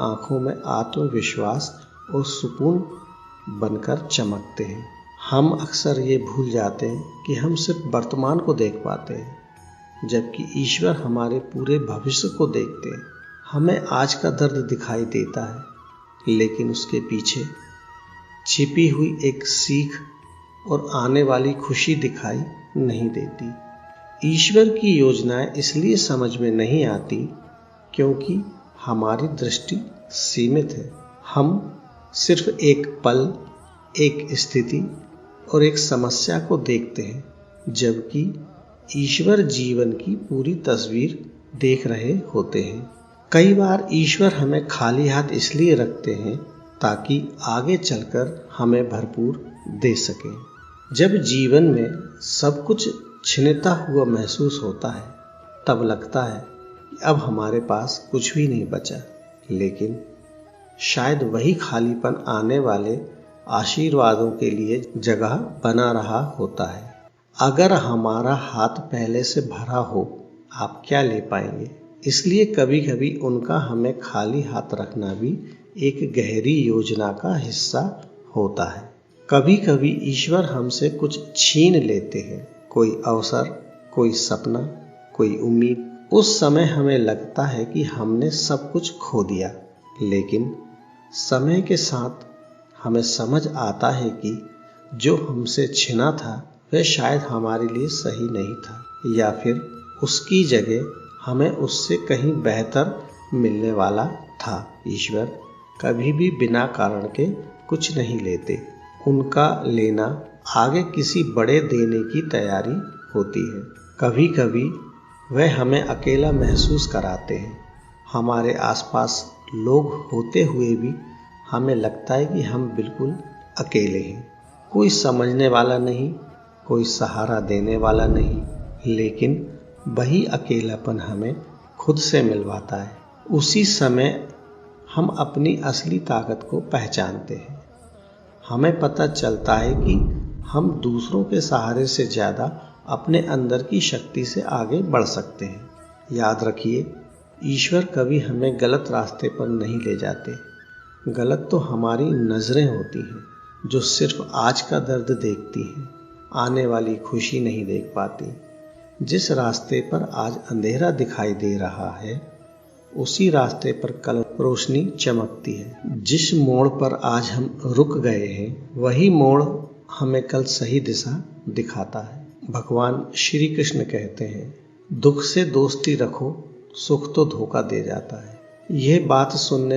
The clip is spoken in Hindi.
आंखों में आत्मविश्वास और सुकून बनकर चमकते हैं। हम अक्सर ये भूल जाते हैं कि हम सिर्फ वर्तमान को देख पाते हैं, जबकि ईश्वर हमारे पूरे भविष्य को देखते हैं। हमें आज का दर्द दिखाई देता है, लेकिन उसके पीछे छिपी हुई एक सीख और आने वाली खुशी दिखाई नहीं देती। ईश्वर की योजनाएं इसलिए समझ में नहीं आती क्योंकि हमारी दृष्टि सीमित है। हम सिर्फ एक पल, एक स्थिति और एक समस्या को देखते हैं, जबकि ईश्वर जीवन की पूरी तस्वीर देख रहे होते हैं। कई बार ईश्वर हमें खाली हाथ इसलिए रखते हैं ताकि आगे चलकर हमें भरपूर दे सके। जब जीवन में सब कुछ छिनता हुआ महसूस होता है, तब लगता है कि अब हमारे पास कुछ भी नहीं बचा, लेकिन शायद वही खालीपन आने वाले आशीर्वादों के लिए जगह बना रहा होता है। अगर हमारा हाथ पहले से भरा हो, आप क्या ले पाएंगे? इसलिए कभी कभी उनका हमें खाली हाथ रखना भी एक गहरी योजना का हिस्सा होता है। कभी कभी ईश्वर हमसे कुछ छीन लेते हैं, कोई अवसर, कोई सपना, कोई उम्मीद। उस समय हमें लगता है कि हमने सब कुछ खो दिया, लेकिन समय के साथ हमें समझ आता है कि जो हमसे छिना था वह शायद हमारे लिए सही नहीं था, या फिर उसकी जगह हमें उससे कहीं बेहतर मिलने वाला था। ईश्वर कभी भी बिना कारण के कुछ नहीं लेते। उनका लेना आगे किसी बड़े देने की तैयारी होती है। कभी कभी वह हमें अकेला महसूस कराते हैं। हमारे आसपास लोग होते हुए भी हमें लगता है कि हम बिल्कुल अकेले हैं। कोई समझने वाला नहीं, कोई सहारा देने वाला नहीं, लेकिन वही अकेलापन हमें खुद से मिलवाता है। उसी समय हम अपनी असली ताकत को पहचानते हैं। हमें पता चलता है कि हम दूसरों के सहारे से ज़्यादा अपने अंदर की शक्ति से आगे बढ़ सकते हैं। याद रखिए, ईश्वर कभी हमें गलत रास्ते पर नहीं ले जाते। गलत तो हमारी नज़रें होती हैं जो सिर्फ आज का दर्द देखती हैं, आने वाली खुशी नहीं देख पाती। जिस रास्ते पर आज अंधेरा दिखाई दे रहा है, उसी रास्ते पर कल रोशनी चमकती है। जिस मोड़ पर आज हम रुक गए हैं, वही मोड़ हमें कल सही दिशा दिखाता है। भगवान श्री कृष्ण कहते हैं, दुख से दोस्ती रखो, सुख तो धोखा दे जाता है। यह बात सुनने में